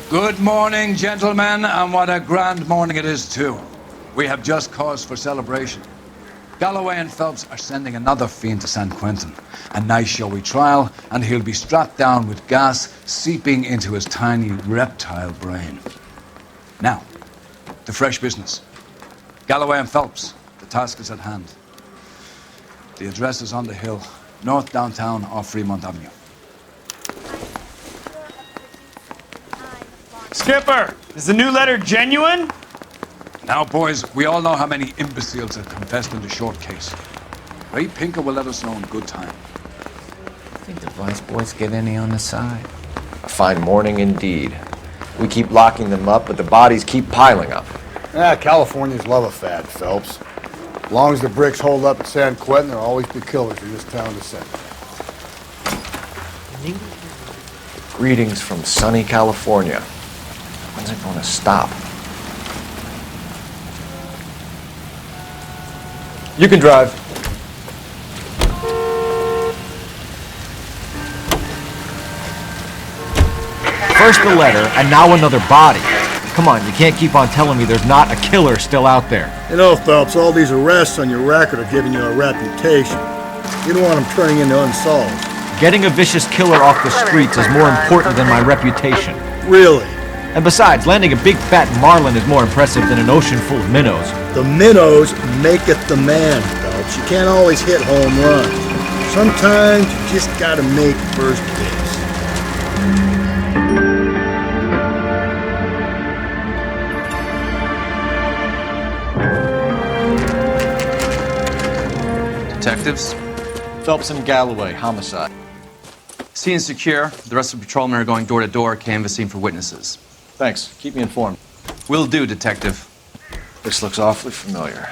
Good morning, gentlemen, and what a grand morning it is, too. We have just cause for celebration. Galloway and Phelps are sending another fiend to San Quentin. A nice showy trial, and he'll be strapped down with gas seeping into his tiny reptile brain. Now, to fresh business. Galloway and Phelps, the task is at hand. The address is on the hill, north downtown off Fremont Avenue. Skipper, is the new letter genuine? Now, boys, we all know how many imbeciles have confessed in the short case. Ray Pinker will let us know in good time. I think the Vice boys get any on the side. A fine morning indeed. We keep locking them up, but the bodies keep piling up. Californians love a fad, Phelps. As long as the bricks hold up at San Quentin, there'll always be killers in this town to send. Greetings from sunny California. When's it going to stop? You can drive. First the letter, and now another body. Come on, you can't keep on telling me there's not a killer still out there. You know, Phelps, all these arrests on your record are giving you a reputation. You don't want them turning into unsolved. Getting a vicious killer off the streets is more important than my reputation. Really? And besides, landing a big fat marlin is more impressive than an ocean full of minnows. The minnows maketh the man, Phelps. You can't always hit home runs. Sometimes you just gotta make first base. Detectives? Phelps and Galloway, homicide. Scene secure. The rest of the patrolmen are going door to door, canvassing for witnesses. Thanks. Keep me informed. Will do, Detective. This looks awfully familiar.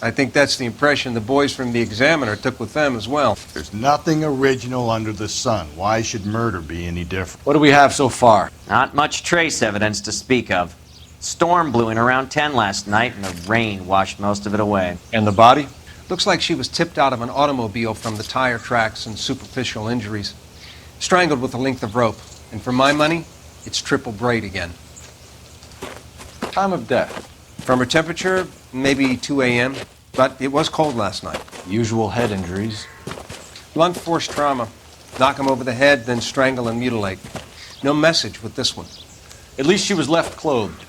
I think that's the impression the boys from the Examiner took with them as well. There's nothing original under the sun. Why should murder be any different? What do we have so far? Not much trace evidence to speak of. Storm blew in around 10 last night, and the rain washed most of it away. And the body? Looks like she was tipped out of an automobile from the tire tracks and superficial injuries. Strangled with a length of rope. And for my money, it's triple braid again. Time of death? From her temperature, maybe 2 a.m., but it was cold last night. Usual head injuries. Blunt force trauma. Knock him over the head, then strangle and mutilate. No message with this one. At least she was left clothed.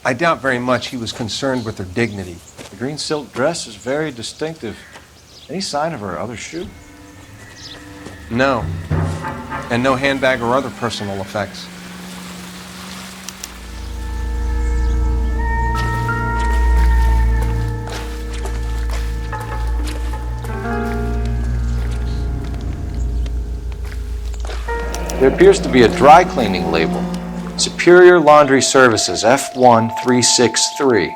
I doubt very much he was concerned with her dignity. The green silk dress is very distinctive. Any sign of her other shoe? No. And no handbag or other personal effects. There appears to be a dry cleaning label. Superior Laundry Services, F1363.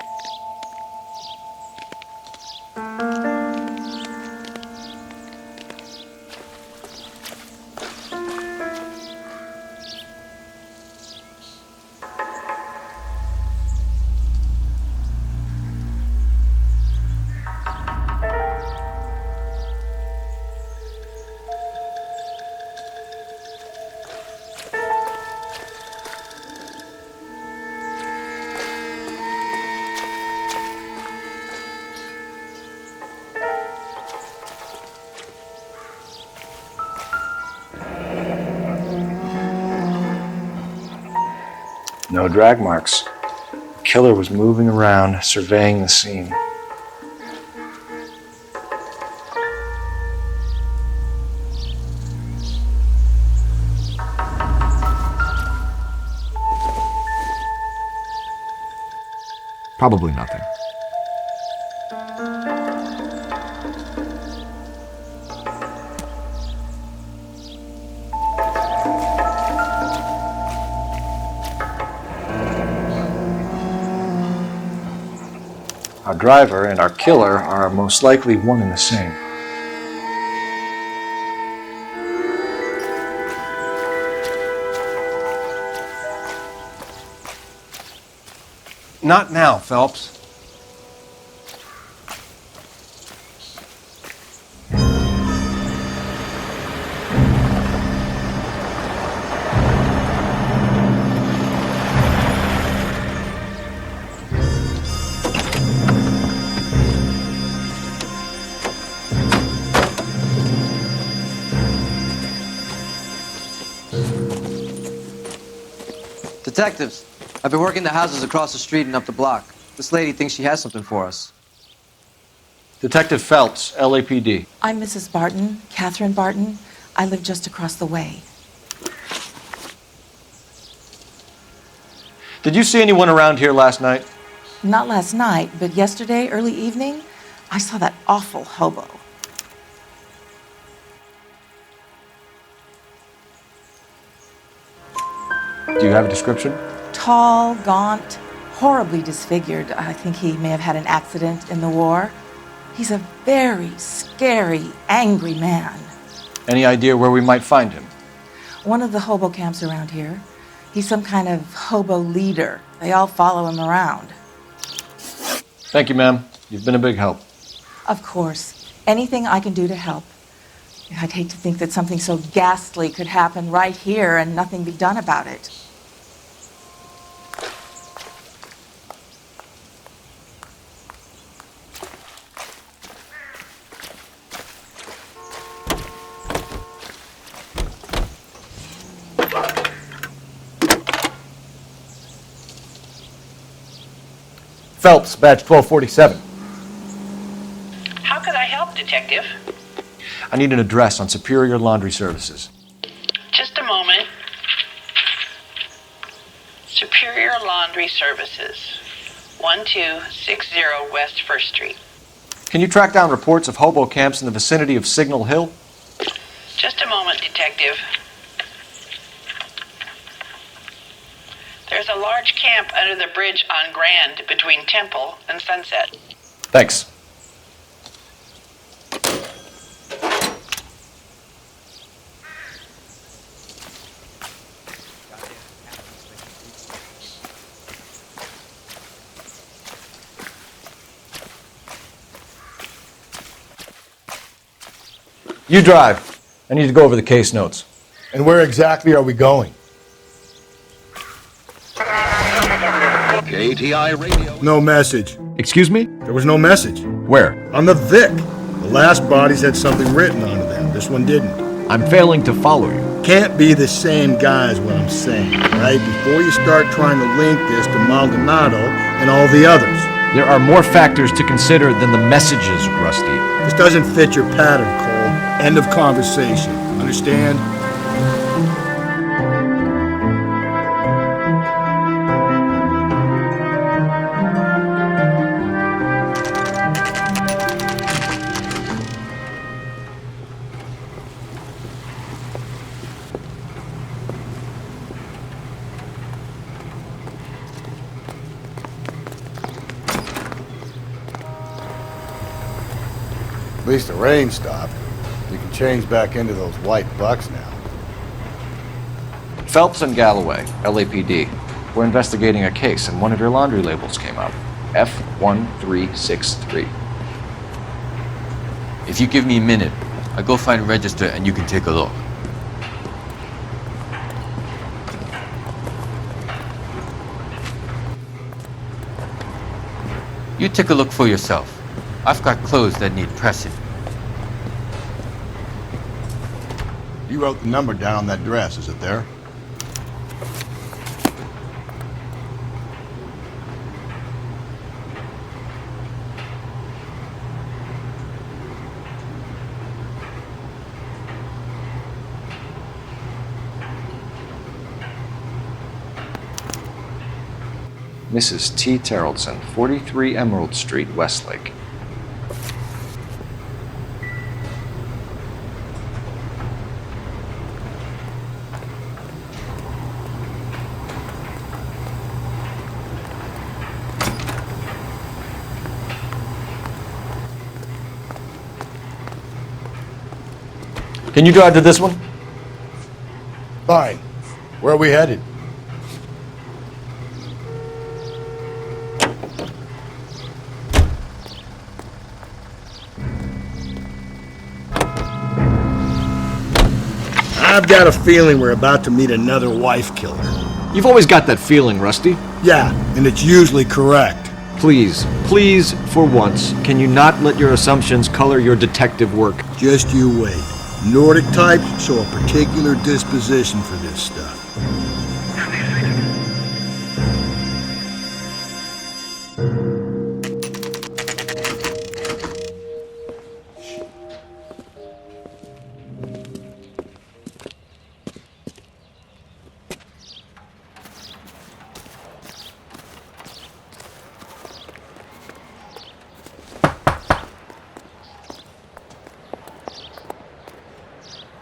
No drag marks. The killer was moving around, surveying the scene. Probably nothing. Our driver and our killer are most likely one and the same. Not now, Phelps. Detectives, I've been working the houses across the street and up the block. This lady thinks she has something for us. Detective Phelps, LAPD. I'm Mrs. Barton, Catherine Barton. I live just across the way. Did you see anyone around here last night? Not last night, but yesterday, early evening, I saw that awful hobo. Do you have a description? Tall, gaunt, horribly disfigured. I think he may have had an accident in the war. He's a very scary, angry man. Any idea where we might find him? One of the hobo camps around here. He's some kind of hobo leader. They all follow him around. Thank you, ma'am. You've been a big help. Of course. Anything I can do to help. I'd hate to think that something so ghastly could happen right here and nothing be done about it. Phelps, badge 1247. How could I help, Detective? I need an address on Superior Laundry Services. Just a moment. Superior Laundry Services, 1260 West 1st Street. Can you track down reports of hobo camps in the vicinity of Signal Hill? Just a moment, Detective. There's a large camp under the bridge on Grand between Temple and Sunset. Thanks. You drive. I need to go over the case notes. And where exactly are we going? KTI Radio. No message. Excuse me? There was no message. Where? On the Vic. The last bodies had something written onto them. This one didn't. I'm failing to follow you. Can't be the same guy is what I'm saying, right? Before you start trying to link this to Maldonado and all the others. There are more factors to consider than the messages, Rusty. This doesn't fit your pattern, Cole. End of conversation. Understand? At least the rain stopped. We can change back into those white bucks now. Phelps and Galloway, LAPD. We're investigating a case and one of your laundry labels came up. F1363. If you give me a minute, I'll go find a register and you can take a look. You take a look for yourself. I've got clothes that need pressing. You wrote the number down on that dress, is it there? Mrs. T. Terrellson, 43 Emerald Street, Westlake. Can you drive to this one? Fine. Where are we headed? I've got a feeling we're about to meet another wife killer. You've always got that feeling, Rusty. Yeah, and it's usually correct. Please, please, for once, can you not let your assumptions color your detective work? Just you wait. Nordic types show a particular disposition for this stuff.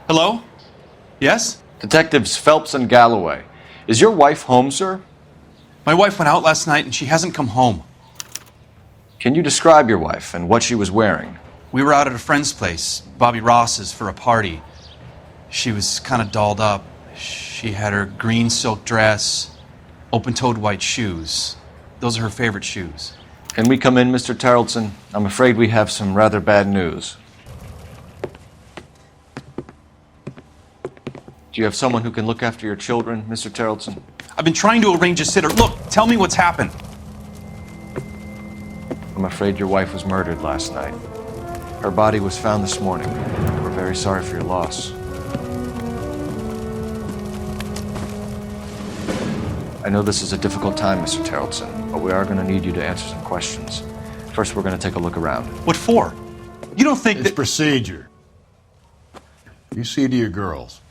Hello? Yes? Detectives Phelps and Galloway. Is your wife home, sir? My wife went out last night and she hasn't come home. Can you describe your wife and what she was wearing? We were out at a friend's place, Bobby Ross's, for a party. She was kind of dolled up. She had her green silk dress, open-toed white shoes. Those are her favorite shoes. Can we come in, Mr. Tarleton? I'm afraid we have some rather bad news. Do you have someone who can look after your children, Mr. Tarleton? I've been trying to arrange a sitter. Look, tell me what's happened. I'm afraid your wife was murdered last night. Her body was found this morning. We're very sorry for your loss. I know this is a difficult time, Mr. Tarleton, but we are going to need you to answer some questions. First, we're going to take a look around. What for? You don't think It's procedure. You see to your girls.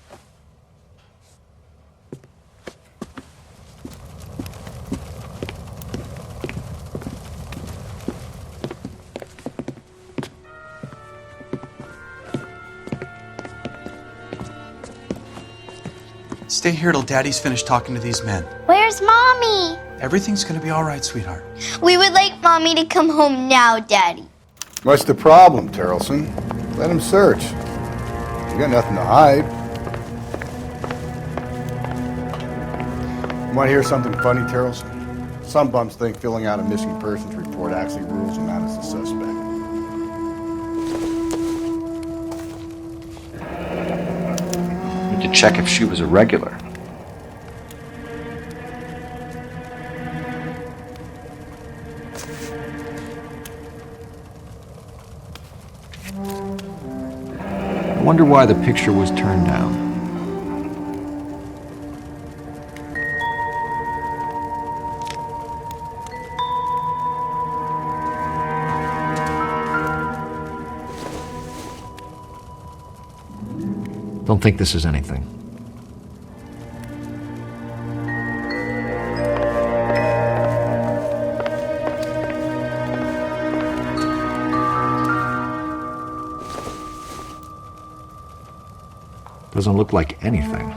Stay here till Daddy's finished talking to these men. Where's Mommy? Everything's gonna be all right, sweetheart. We would like Mommy to come home now, Daddy. What's the problem, Tarleton? Let him search. You got nothing to hide. You want to hear something funny, Tarleton? Some bums think filling out a missing persons report actually rules them out as a suspect. To check if she was a regular. I wonder why the picture was turned down. Don't think this is anything. Doesn't look like anything.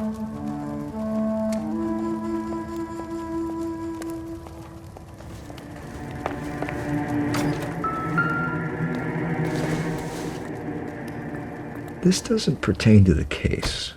This doesn't pertain to the case.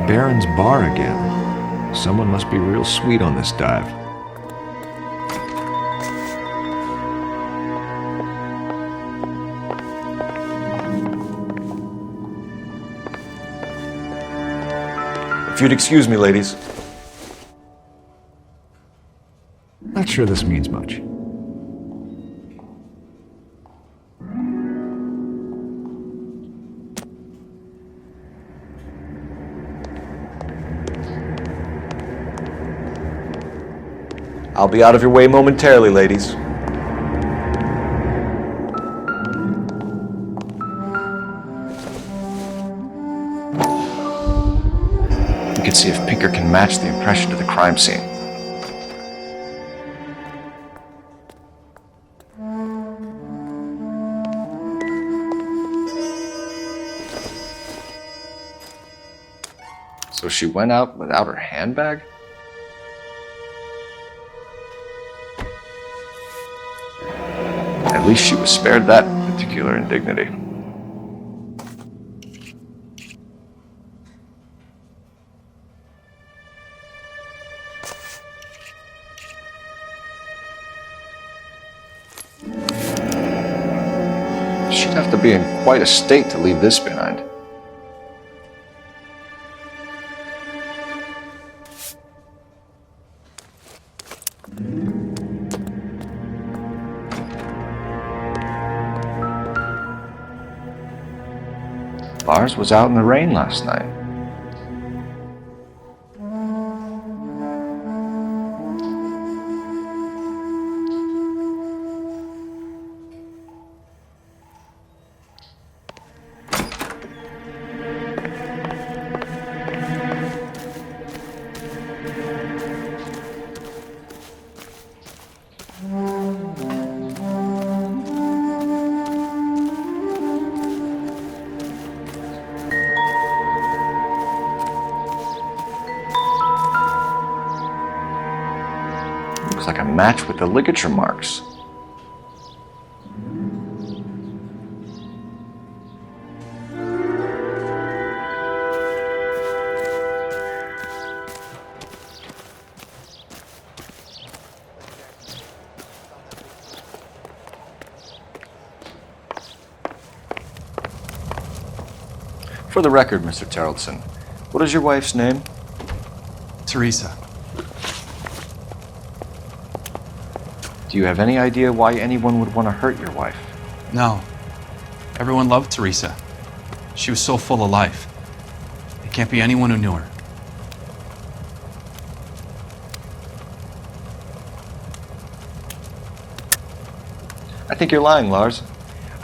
Baron's bar again. Someone must be real sweet on this dive. If you'd excuse me, ladies. Not sure this means much. I'll be out of your way momentarily, ladies. We can see if Pinker can match the impression to the crime scene. So she went out without her handbag? At least she was spared that particular indignity. She'd have to be in quite a state to leave this behind. Lars was out in the rain last night. Looks like a match with the ligature marks. For the record, Mr. Terrellson, what is your wife's name? Teresa. Do you have any idea why anyone would want to hurt your wife? No. Everyone loved Teresa. She was so full of life. It can't be anyone who knew her. I think you're lying, Lars.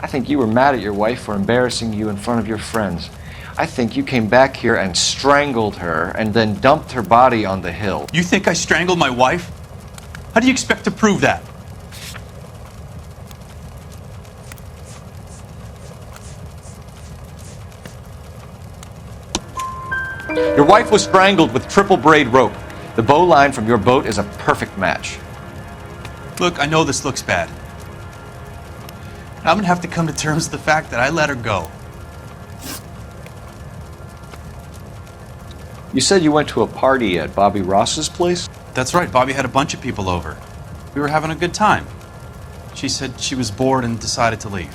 I think you were mad at your wife for embarrassing you in front of your friends. I think you came back here and strangled her and then dumped her body on the hill. You think I strangled my wife? How do you expect to prove that? Your wife was strangled with triple braid rope. The bow line from your boat is a perfect match. Look, I know this looks bad. I'm gonna have to come to terms with the fact that I let her go. You said you went to a party at Bobby Ross's place? That's right, Bobby had a bunch of people over. We were having a good time. She said she was bored and decided to leave.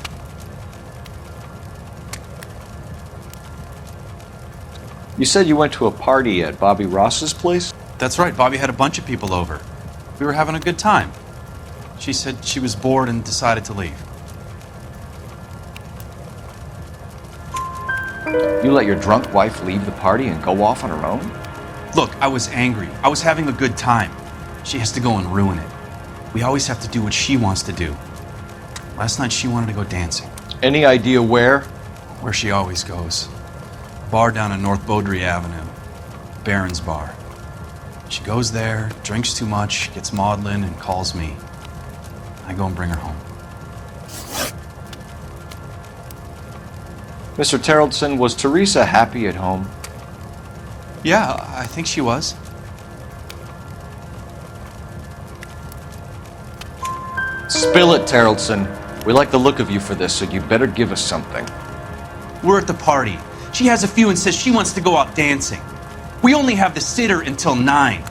You said you went to a party at Bobby Ross's place? That's right, Bobby had a bunch of people over. We were having a good time. She said she was bored and decided to leave. You let your drunk wife leave the party and go off on her own? Look, I was angry. I was having a good time. She has to go and ruin it. We always have to do what she wants to do. Last night she wanted to go dancing. Any idea where? Where she always goes. Bar down on North Beaudry Avenue. Baron's Bar. She goes there, drinks too much, gets maudlin, and calls me. I go and bring her home. Mr. Terrellson, was Teresa happy at home? Yeah, I think she was. Spill it, Terrellson. We like the look of you for this, so you better give us something. We're at the party. She has a few and says she wants to go out dancing. We only have the sitter until 9.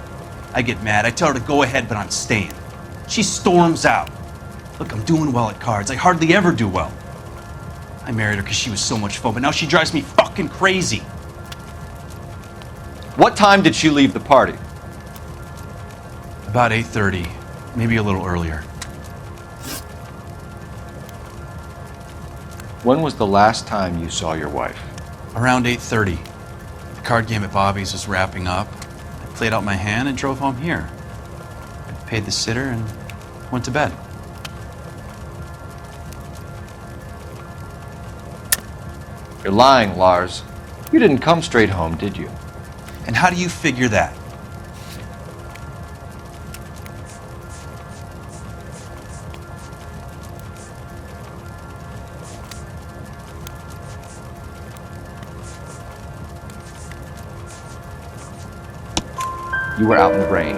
I get mad. I tell her to go ahead, but I'm staying. She storms out. Look, I'm doing well at cards. I hardly ever do well. I married her because she was so much fun, but now she drives me fucking crazy. What time did she leave the party? About 8:30, maybe a little earlier. When was the last time you saw your wife? Around 8:30. The card game at Bobby's was wrapping up. I played out my hand and drove home here. I paid the sitter and went to bed. You're lying, Lars. You didn't come straight home, did you? And how do you figure that? You were out in the rain.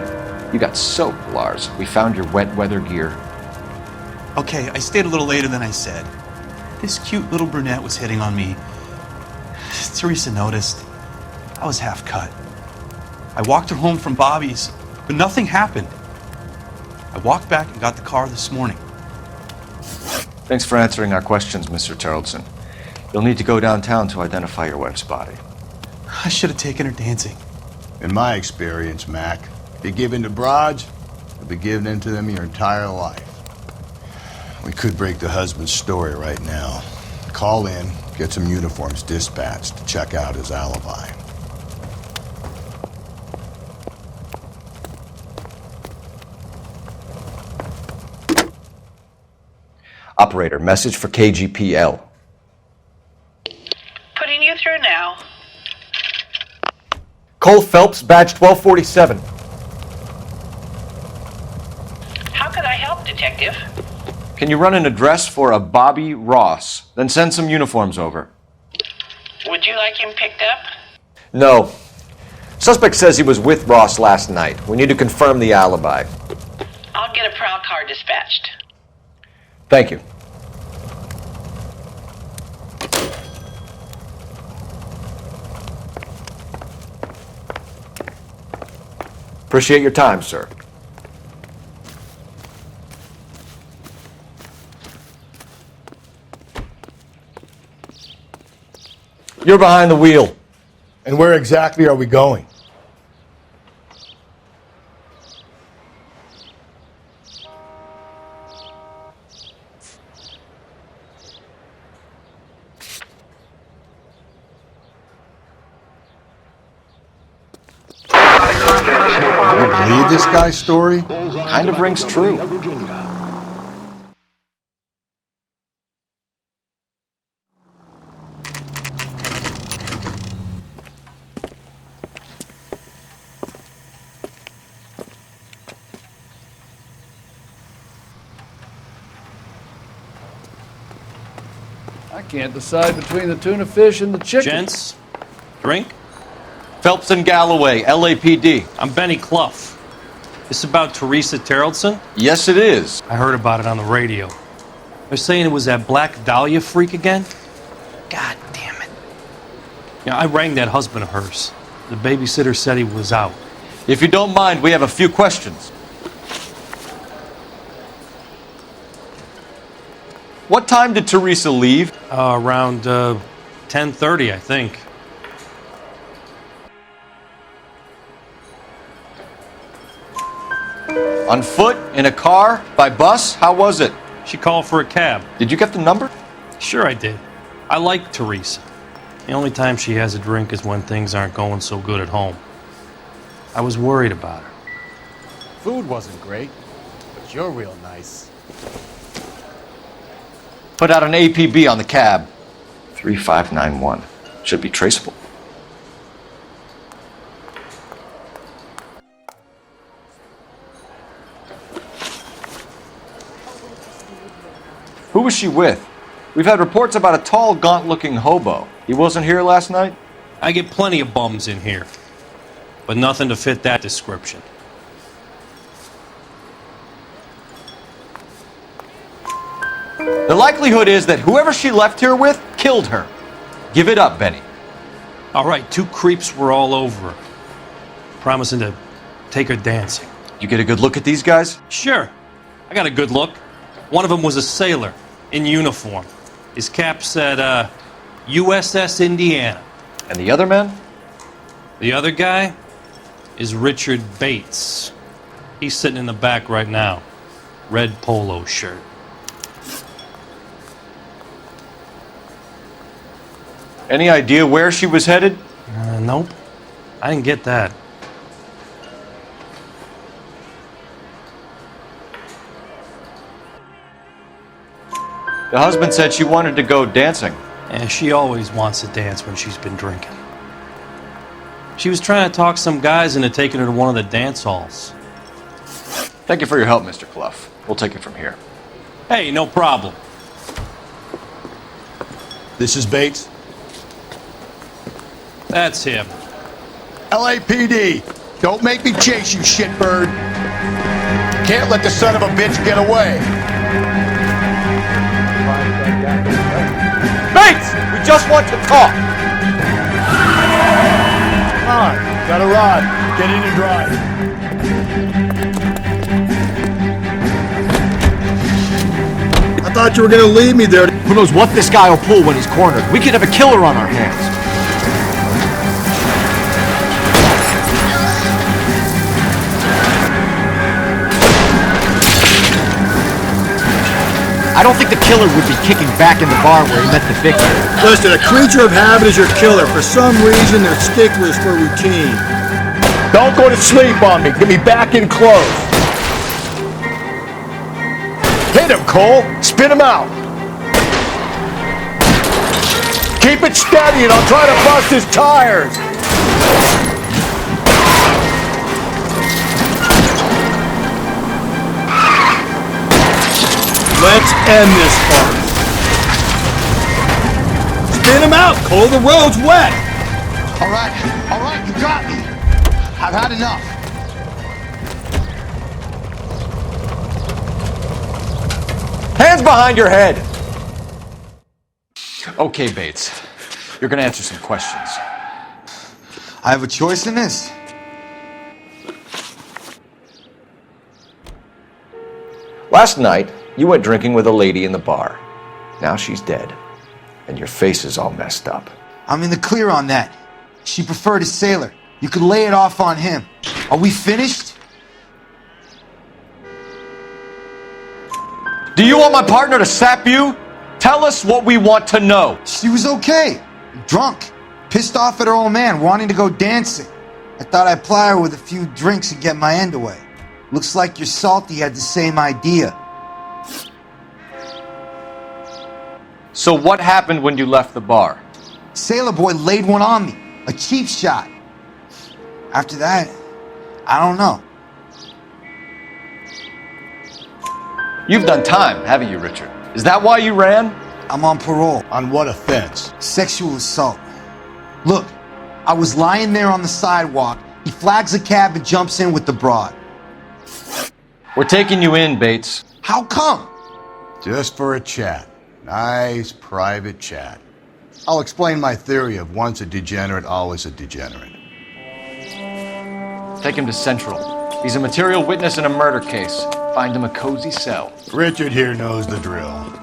You got soaked, Lars. We found your wet weather gear. Okay, I stayed a little later than I said. This cute little brunette was hitting on me. Teresa noticed. I was half cut. I walked her home from Bobby's, but nothing happened. I walked back and got the car this morning. Thanks for answering our questions, Mr. Tarleton. You'll need to go downtown to identify your wife's body. I should have taken her dancing. In my experience, Mac, if you give in to broads, you'll be giving in to them your entire life. We could break the husband's story right now. Call in, get some uniforms dispatched to check out his alibi. Operator, message for KGPL. Putting you through now. Cole Phelps, badge 1247. How could I help, Detective? Can you run an address for a Bobby Ross? Then send some uniforms over. Would you like him picked up? No. Suspect says he was with Ross last night. We need to confirm the alibi. I'll get a prowl car dispatched. Thank you. Appreciate your time, sir. You're behind the wheel. And where exactly are we going? You believe this guy's story? Kind of rings true. I can't decide between the tuna fish and the chicken. Gents, drink? Phelps and Galloway, LAPD. I'm Benny Clough. This about Teresa Tarleton? Yes, it is. I heard about it on the radio. They're saying it was that Black Dahlia freak again? God damn it. I rang that husband of hers. The babysitter said he was out. If you don't mind, we have a few questions. What time did Teresa leave? Around 10:30, I think. On foot? In a car? By bus? How was it? She called for a cab. Did you get the number? Sure I did. I like Teresa. The only time she has a drink is when things aren't going so good at home. I was worried about her. Food wasn't great, but you're real nice. Put out an APB on the cab. 3591. Should be traceable. Who was she with? We've had reports about a tall, gaunt-looking hobo. He wasn't here last night? I get plenty of bums in here, but nothing to fit that description. The likelihood is that whoever she left here with killed her. Give it up, Benny. All right, 2 creeps were all over her, promising to take her dancing. You get a good look at these guys? Sure. I got a good look. One of them was a sailor in uniform. His cap said, USS Indiana. And the other man? The other guy is Richard Bates. He's sitting in the back right now. Red polo shirt. Any idea where she was headed? Nope. I didn't get that. The husband said she wanted to go dancing. And she always wants to dance when she's been drinking. She was trying to talk some guys into taking her to one of the dance halls. Thank you for your help, Mr. Clough. We'll take it from here. Hey, no problem. This is Bates. That's him. LAPD, don't make me chase you, shitbird. Can't let the son of a bitch get away. just want to talk. Come on, got a rod. Get in and drive. I thought you were gonna leave me there. Who knows what this guy will pull when he's cornered? We could have a killer on our hands. I don't think the killer would be kicking back in the bar where he met the victim. Listen, a creature of habit is your killer. For some reason, they're sticklers for routine. Don't go to sleep on me. Get me back in close. Hit him, Cole. Spin him out. Keep it steady and I'll try to bust his tires. Let's end this farce. Spin him out, Cole. The road's wet. All right, you got me. I've had enough. Hands behind your head. Okay, Bates. You're gonna answer some questions. I have a choice in this. Last night, you went drinking with a lady in the bar. Now she's dead. And your face is all messed up. I'm in the clear on that. She preferred a sailor. You could lay it off on him. Are we finished? Do you want my partner to sap you? Tell us what we want to know. She was okay. Drunk. Pissed off at her old man, wanting to go dancing. I thought I'd ply her with a few drinks and get my end away. Looks like your Salty had the same idea. So what happened when you left the bar? Sailor boy laid one on me. A cheap shot. After that, I don't know. You've done time, haven't you, Richard? Is that why you ran? I'm on parole. On what offense? Sexual assault. Look, I was lying there on the sidewalk. He flags a cab and jumps in with the broad. We're taking you in, Bates. How come? Just for a chat. Nice private chat. I'll explain my theory of once a degenerate, always a degenerate. Take him to Central. He's a material witness in a murder case. Find him a cozy cell. Richard here knows the drill.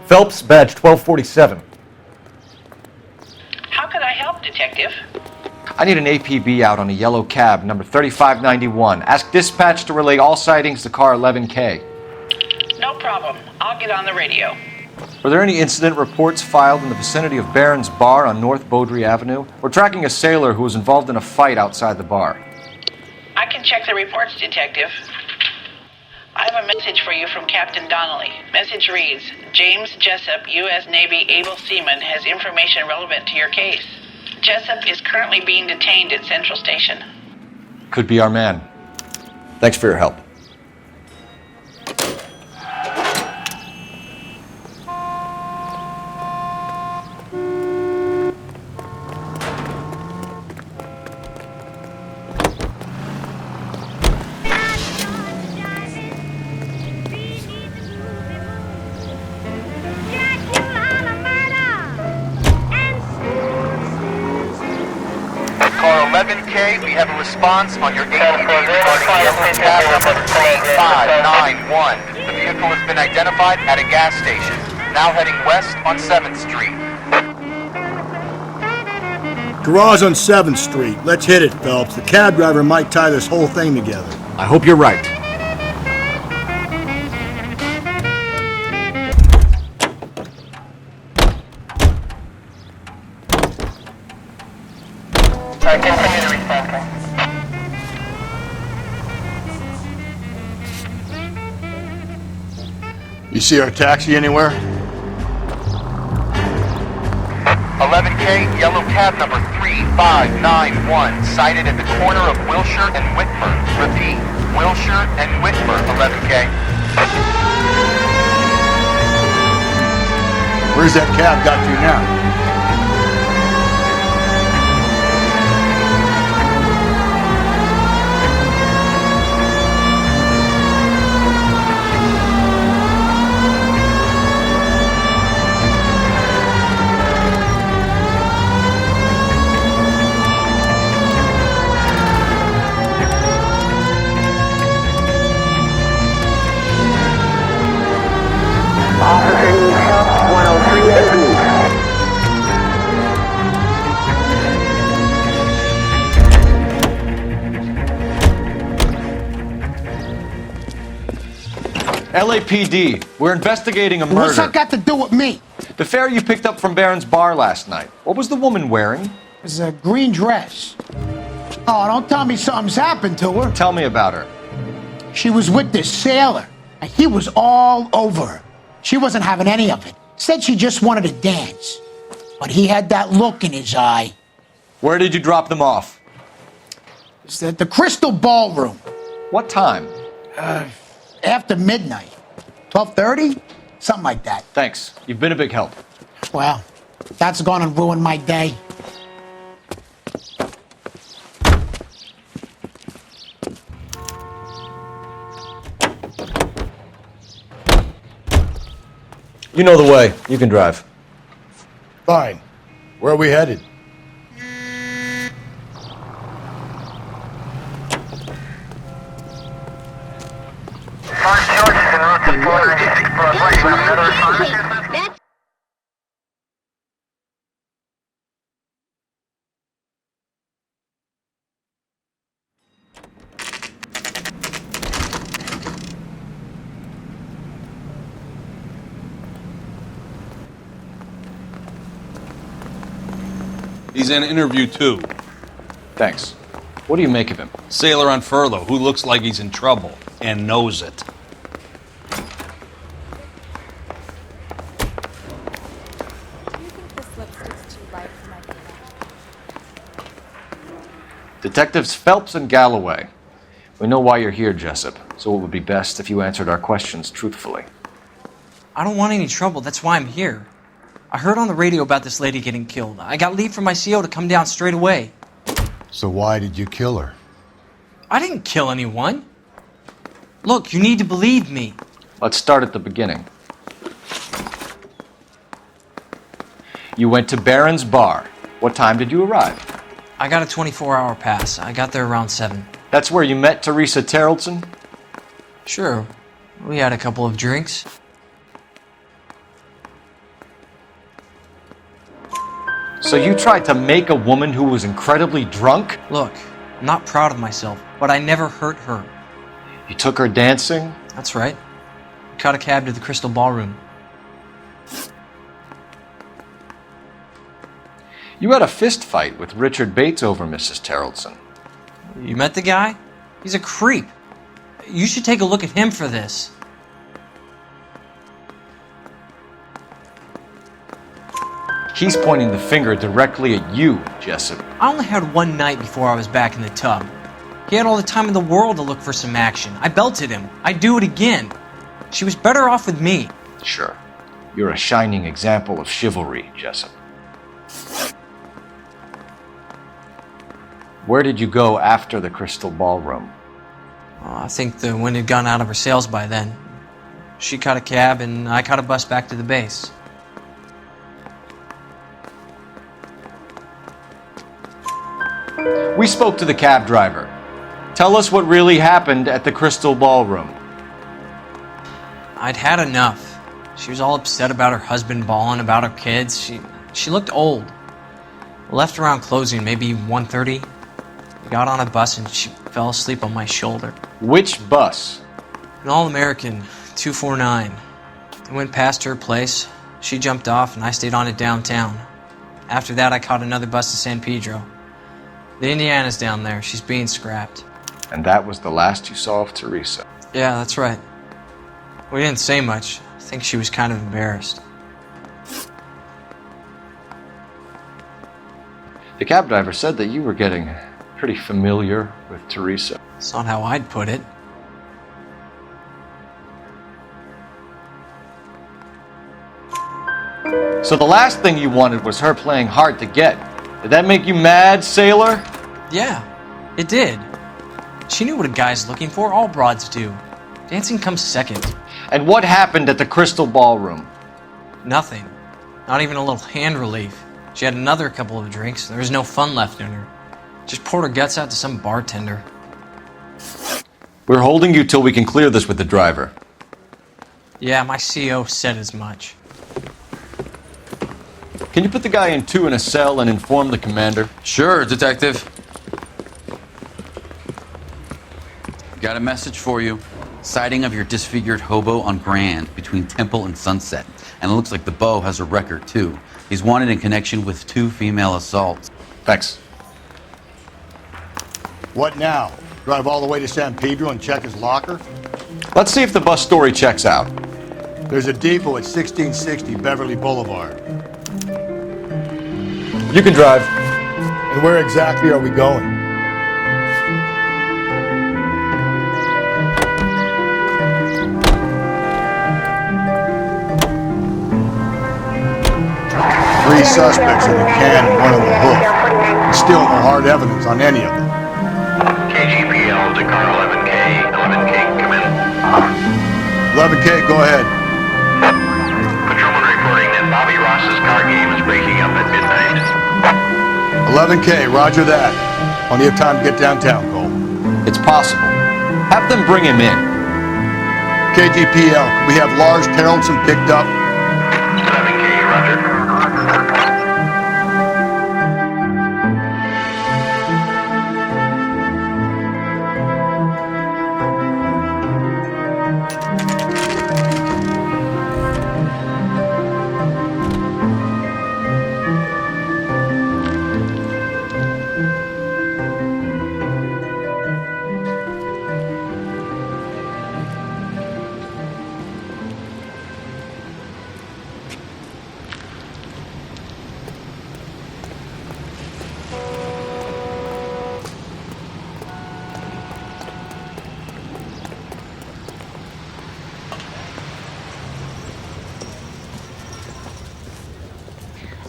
Phelps, badge 1247. How could I help, Detective? I need an APB out on a yellow cab, number 3591. Ask dispatch to relay all sightings to car 11K. No problem. I'll get on the radio. Were there any incident reports filed in the vicinity of Barron's Bar on North Beaudry Avenue? We're tracking a sailor who was involved in a fight outside the bar. I can check the reports, Detective. I have a message for you from Captain Donnelly. Message reads, James Jessup, U.S. Navy able seaman, has information relevant to your case. Jessup is currently being detained at Central Station. Could be our man. Thanks for your help. Car 11K, we have a response on your APB regarding yellow cab number 3591. The vehicle has been identified at a gas station. Now heading west on 7th Street. Garage on 7th Street. Let's hit it, Phelps. The cab driver might tie this whole thing together. I hope you're right. You see our taxi anywhere? 11K, yellow cab number 3591, sighted at the corner of Wilshire and Whitmer. Repeat, Wilshire and Whitmer, 11K. Where's that cab got to now? LAPD, we're investigating a murder. What's that got to do with me? The fare you picked up from Barron's bar last night. What was the woman wearing? It was a green dress. Oh, don't tell me something's happened to her. Tell me about her. She was with this sailor, and he was all over her. She wasn't having any of it. Said she just wanted to dance. But he had that look in his eye. Where did you drop them off? It's at the Crystal Ballroom. What time? After midnight. 12:30? Something like that. Thanks. You've been a big help. Well, that's gonna ruin my day. You know the way. You can drive. Fine. Where are we headed? He's in interview 2. Thanks. What do you make of him? Sailor on furlough who looks like he's in trouble and knows it. Detectives Phelps and Galloway. We know why you're here, Jessup, so it would be best if you answered our questions truthfully. I don't want any trouble, that's why I'm here. I heard on the radio about this lady getting killed. I got leave from my CO to come down straight away. So why did you kill her? I didn't kill anyone. Look, you need to believe me. Let's start at the beginning. You went to Barron's bar. What time did you arrive? I got a 24-hour pass. I got there around 7. That's where you met Teresa Terrellson? Sure. We had a couple of drinks. So you tried to make a woman who was incredibly drunk? Look, I'm not proud of myself, but I never hurt her. You took her dancing? That's right. We caught a cab to the Crystal Ballroom. You had a fist fight with Richard Bates over Mrs. Terrellson. You met the guy? He's a creep. You should take a look at him for this. He's pointing the finger directly at you, Jessup. I only had one night before I was back in the tub. He had all the time in the world to look for some action. I belted him. I'd do it again. She was better off with me. Sure. You're a shining example of chivalry, Jessup. Where did you go after the Crystal Ballroom? I think the wind had gone out of her sails by then. She caught a cab and I caught a bus back to the base. We spoke to the cab driver. Tell us what really happened at the Crystal Ballroom. I'd had enough. She was all upset about her husband bawling about her kids. She looked old. We left around closing, maybe 1:30. We got on a bus and she fell asleep on my shoulder. Which bus? An All-American, 249. I went past her place. She jumped off and I stayed on it downtown. After that, I caught another bus to San Pedro. The Indiana's down there. She's being scrapped. And that was the last you saw of Teresa? Yeah, that's right. We didn't say much. I think she was kind of embarrassed. The cab driver said that you were getting pretty familiar with Teresa. It's not how I'd put it. So the last thing you wanted was her playing hard to get. Did that make you mad, sailor? Yeah, it did. She knew what a guy's looking for. All broads do. Dancing comes second. And what happened at the Crystal Ballroom? Nothing. Not even a little hand relief. She had another couple of drinks. There was no fun left in her. Just poured her guts out to some bartender. We're holding you till we can clear this with the driver. Yeah, my CO said as much. Can you put the guy in 2 in a cell and inform the commander? Sure, Detective. Got a message for you. Sighting of your disfigured hobo on Grand between Temple and Sunset. And it looks like the beau has a record, too. He's wanted in connection with 2 female assaults. Thanks. What now? Drive all the way to San Pedro and check his locker? Let's see if the bus story checks out. There's a depot at 1660 Beverly Boulevard. You can drive. And where exactly are we going? Three suspects in the can and one on the hook. And still no hard evidence on any of them. KGPL to car 11K. 11K, come in. 11K, go ahead. Patrolman reporting that Bobby Ross's car game is breaking up at midnight. 11K, roger that. Plenty of time to get downtown, Cole. It's possible. Have them bring him in. KGPL, we have Lars Terrelson picked up. 11K, roger.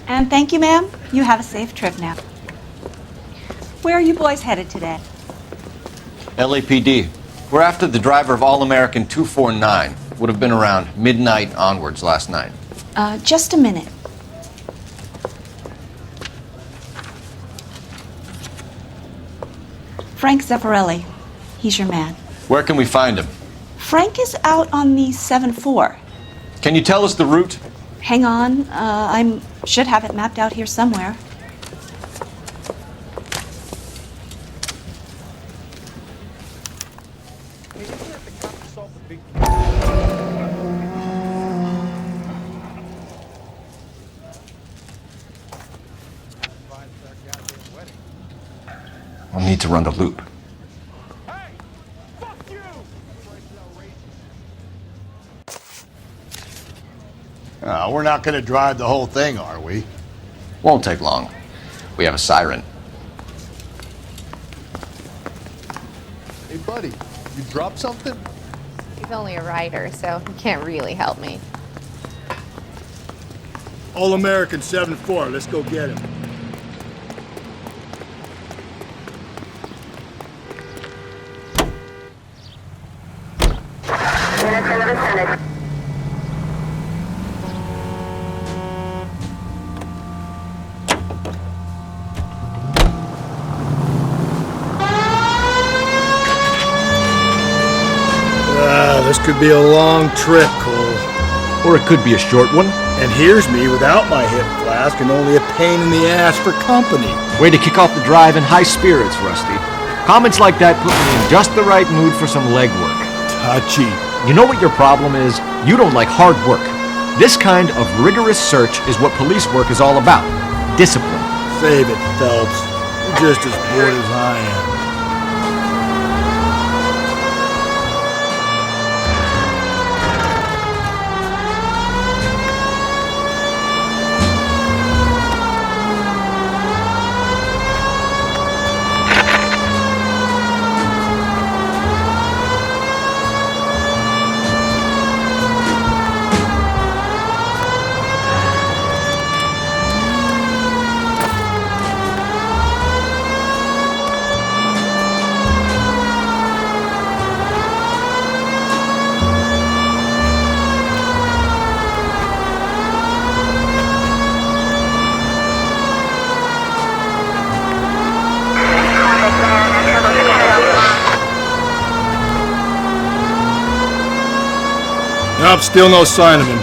And thank you, ma'am. You have a safe trip now. Where are you boys headed today? LAPD. We're after the driver of All-American 249. Would have been around midnight onwards last night. Just a minute. Frank Zeffirelli. He's your man. Where can we find him? Frank is out on the 7-4. Can you tell us the route? Hang on. I should have it mapped out here somewhere. I'll need to run the loop. We're not going to drive the whole thing, are we? Won't take long. We have a siren. Hey, buddy, you dropped something? He's only a writer, so he can't really help me. All-American 7-4. Let's go get him. This could be a long trip, Cole. Or it could be a short one. And here's me without my hip flask and only a pain in the ass for company. Way to kick off the drive in high spirits, Rusty. Comments like that put me in just the right mood for some legwork. Touchy. You know what your problem is? You don't like hard work. This kind of rigorous search is what police work is all about. Discipline. Save it, Phelps. You're just as bored as I am. Nope, still no sign of him.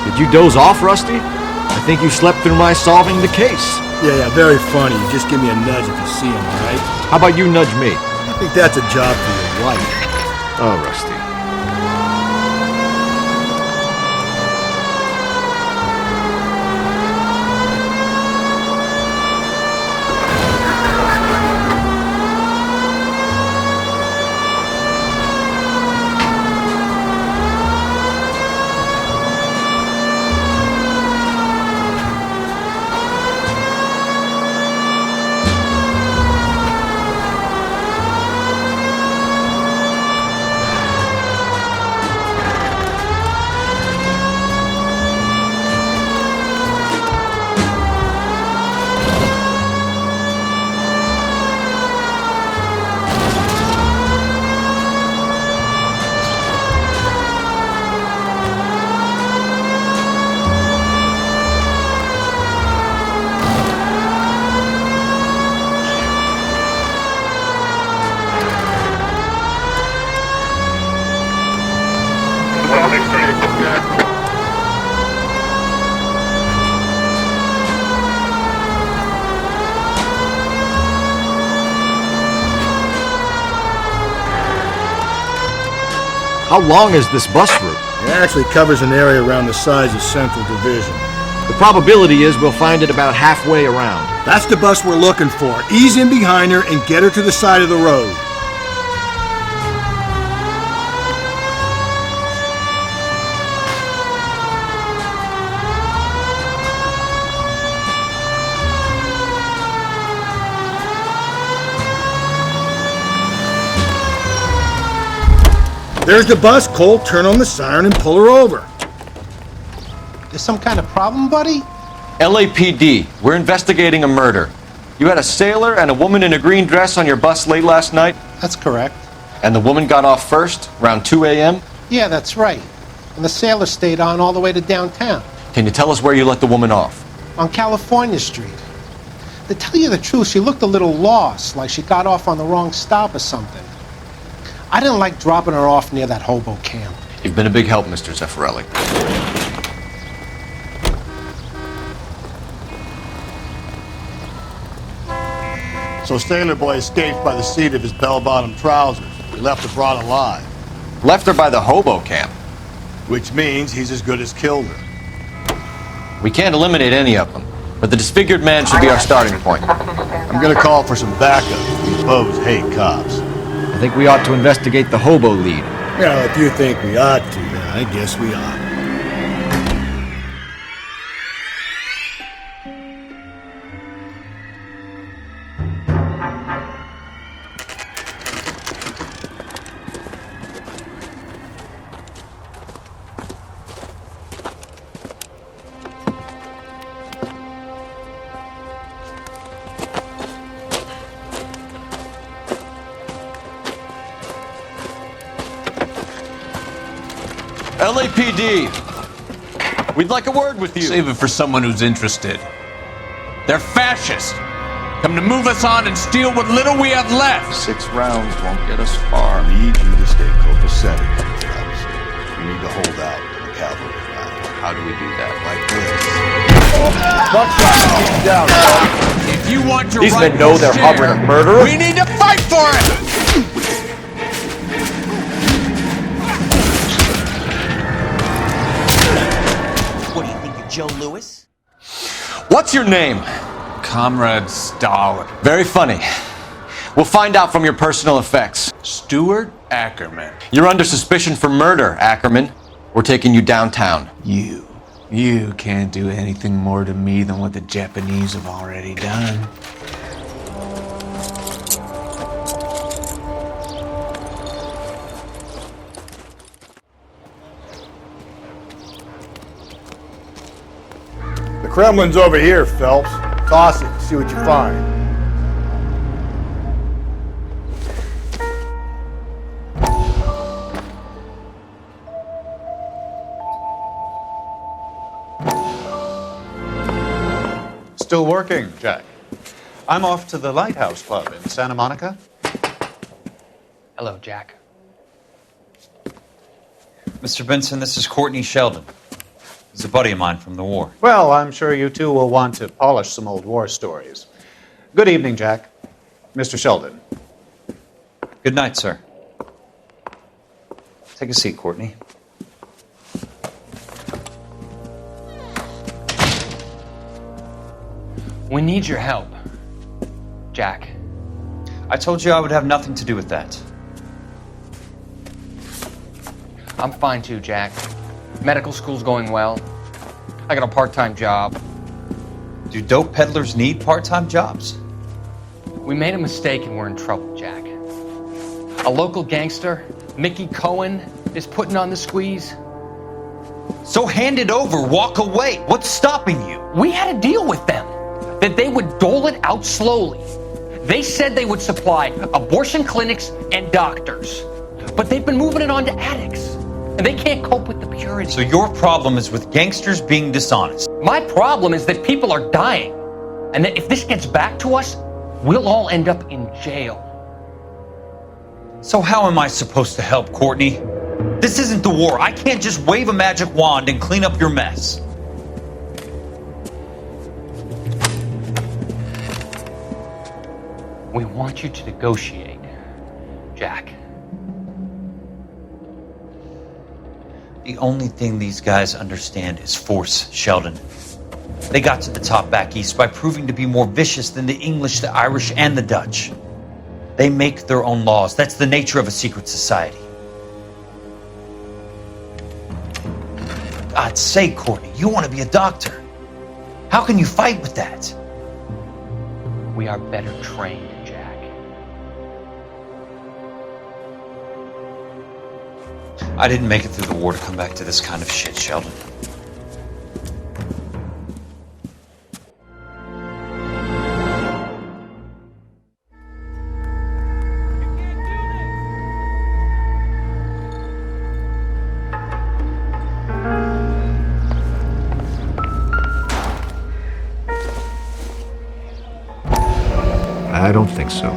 Did you doze off, Rusty? I think you slept through my solving the case. Yeah, very funny. You just give me a nudge if you see him, all right? How about you nudge me? I think that's a job for your wife. Oh, Rusty. How long is this bus route? It actually covers an area around the size of Central Division. The probability is we'll find it about halfway around. That's the bus we're looking for. Ease in behind her and get her to the side of the road. There's the bus. Cole, turn on the siren and pull her over. There's some kind of problem, buddy? LAPD, we're investigating a murder. You had a sailor and a woman in a green dress on your bus late last night? That's correct. And the woman got off first, around 2 a.m.? Yeah, that's right. And the sailor stayed on all the way to downtown. Can you tell us where you let the woman off? On California Street. To tell you the truth, she looked a little lost, like she got off on the wrong stop or something. I didn't like dropping her off near that hobo camp. You've been a big help, Mr. Zeffirelli. So Sailor Boy escaped by the seat of his bell-bottom trousers. He left the broad alive. Left her by the hobo camp. Which means he's as good as killed her. We can't eliminate any of them, but the disfigured man should be our starting point. I'm gonna call for some backup. These bows hate cops. I think we ought to investigate the hobo lead. Well, if you think we ought to, then I guess we ought. LAPD, we'd like a word with you. Save it for someone who's interested. They're fascists. Come to move us on and steal what little we have left. 6 rounds won't get us far. I need you to stay copacetic, Phelps. You need to hold out to the cavalry round. How do we do that? Like this. Buckshot, down. If you want your These men rightful know they're share, harboring a murderer. we need to fight for it! What do you think, you're Joe Louis? What's your name? Comrade Stalin. Very funny. We'll find out from your personal effects. Stuart Ackerman. You're under suspicion for murder, Ackerman. We're taking you downtown. You can't do anything more to me than what the Japanese have already done. The Kremlin's over here, Phelps. Toss it, see what you find. Still working, Jack. I'm off to the Lighthouse Club in Santa Monica. Hello, Jack. Mr. Benson, this is Courtney Sheldon. He's a buddy of mine from the war. Well, I'm sure you two will want to polish some old war stories. Good evening, Jack. Mr. Sheldon. Good night, sir. Take a seat, Courtney. We need your help, Jack. I told you I would have nothing to do with that. I'm fine too, Jack. Medical school's going well. I got a part-time job. Do dope peddlers need part-time jobs? We made a mistake and we're in trouble, Jack. A local gangster, Mickey Cohen, is putting on the squeeze. So hand it over, walk away. What's stopping you? We had a deal with them that they would dole it out slowly. They said they would supply abortion clinics and doctors, but they've been moving it on to addicts, and they can't cope with the purity. So your problem is with gangsters being dishonest. My problem is that people are dying, and that if this gets back to us, we'll all end up in jail. So how am I supposed to help, Courtney? This isn't the war. I can't just wave a magic wand and clean up your mess. We want you to negotiate, Jack. The only thing these guys understand is force, Sheldon. They got to the top back east by proving to be more vicious than the English, the Irish, and the Dutch. They make their own laws. That's the nature of a secret society. God's sake, Courtney, you want to be a doctor. How can you fight with that? We are better trained, Jack. I didn't make it through the war to come back to this kind of shit, Sheldon. I don't think so.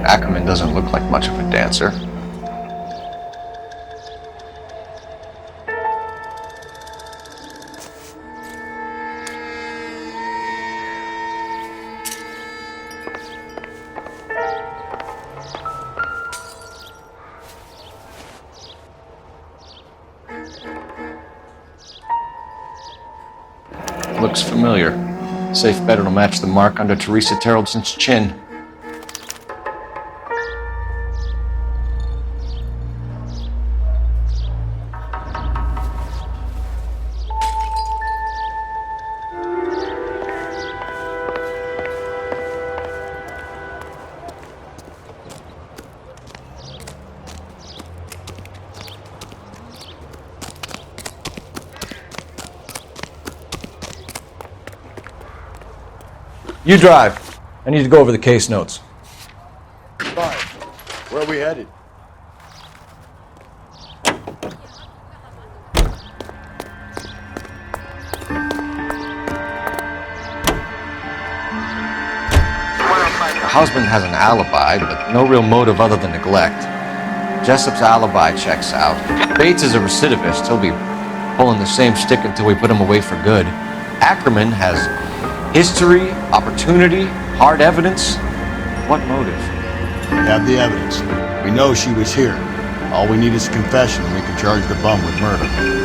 Ackerman doesn't look like much of a dancer. Looks familiar. Safe bet it'll match the mark under Teresa Terreldson's chin. You drive. I need to go over the case notes. Fine. Where are we headed? The husband has an alibi, but no real motive other than neglect. Jessup's alibi checks out. Bates is a recidivist. He'll be pulling the same stick until we put him away for good. Ackerman has history, opportunity, hard evidence. What motive? We have the evidence. We know she was here. All we need is a confession and we can charge the bum with murder.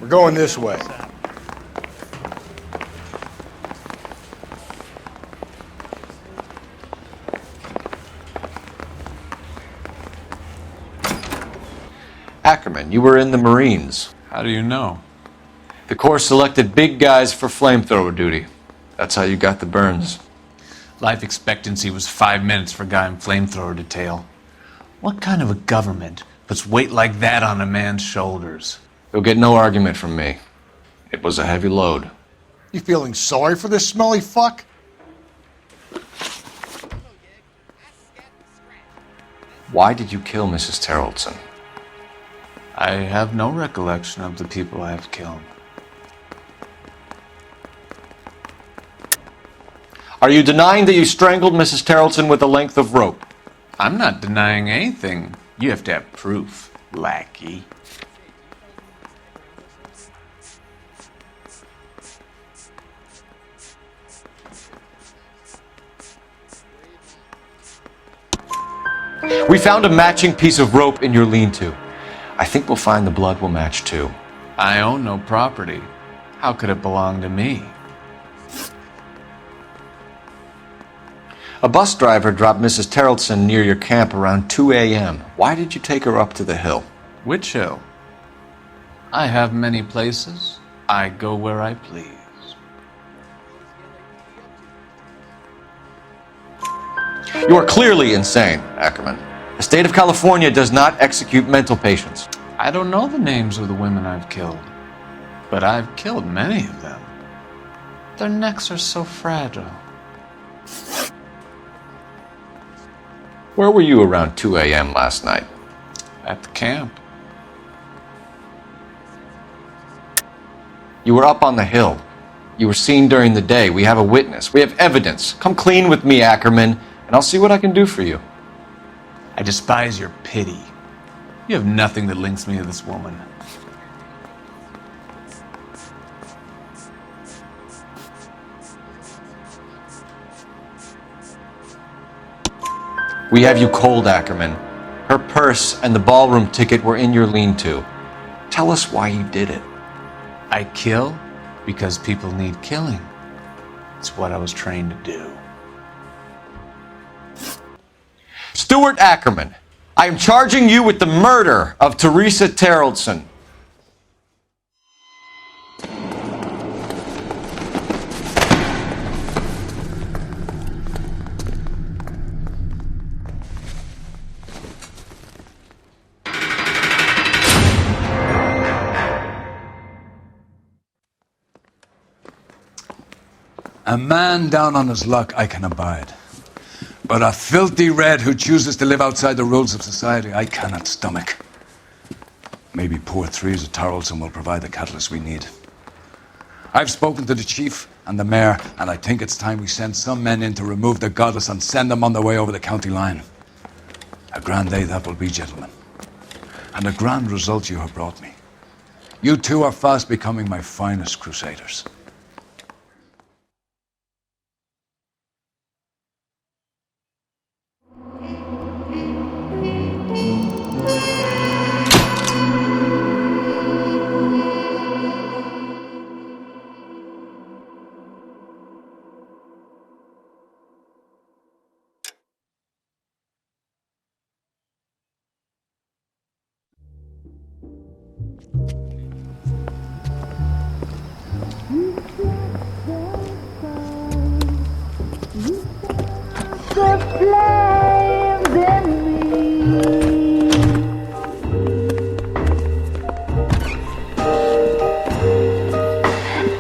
We're going this way. Ackerman, you were in the Marines. How do you know? The Corps selected big guys for flamethrower duty. That's how you got the burns. Life expectancy was 5 minutes for a guy in flamethrower detail. What kind of a government puts weight like that on a man's shoulders? You'll get no argument from me. It was a heavy load. You feeling sorry for this smelly fuck? Why did you kill Mrs. Terrelson? I have no recollection of the people I have killed. Are you denying that you strangled Mrs. Terrelson with a length of rope? I'm not denying anything. You have to have proof, lackey. We found a matching piece of rope in your lean-to. I think we'll find the blood will match too. I own no property. How could it belong to me? A bus driver dropped Mrs. Terrelson near your camp around 2 a.m. Why did you take her up to the hill? Which hill? I have many places. I go where I please. You are clearly insane, Ackerman. The state of California does not execute mental patients. I don't know the names of the women I've killed, but I've killed many of them. Their necks are so fragile. Where were you around 2 a.m. last night? At the camp. You were up on the hill. You were seen during the day. We have a witness. We have evidence. Come clean with me, Ackerman, and I'll see what I can do for you. I despise your pity. You have nothing that links me to this woman. We have you cold, Ackerman. Her purse and the ballroom ticket were in your lean-to. Tell us why you did it. I kill because people need killing. It's what I was trained to do. Stuart Ackerman, I am charging you with the murder of Teresa Terrelson. A man down on his luck I can abide. But a filthy red who chooses to live outside the rules of society, I cannot stomach. Maybe poor Teresa Terrelson will provide the catalyst we need. I've spoken to the chief and the mayor, and I think it's time we send some men in to remove the goddess and send them on their way over the county line. A grand day that will be, gentlemen. And a grand result you have brought me. You two are fast becoming my finest crusaders.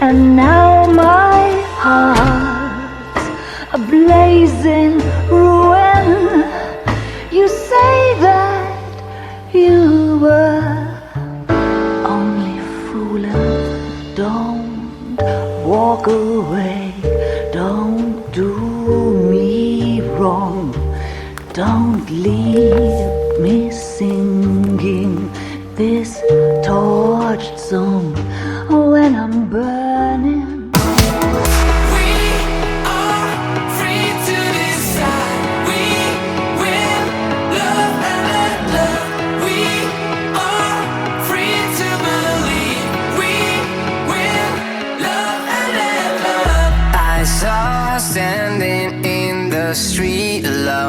And now my heart's a blazing ruin. You say that you were only fooling. Don't walk away. Don't do me wrong. Don't leave me singing this torched song when I'm burning. We are free to decide. We will love and let love. We are free to believe. We will love and let love. I saw her standing in the street alone.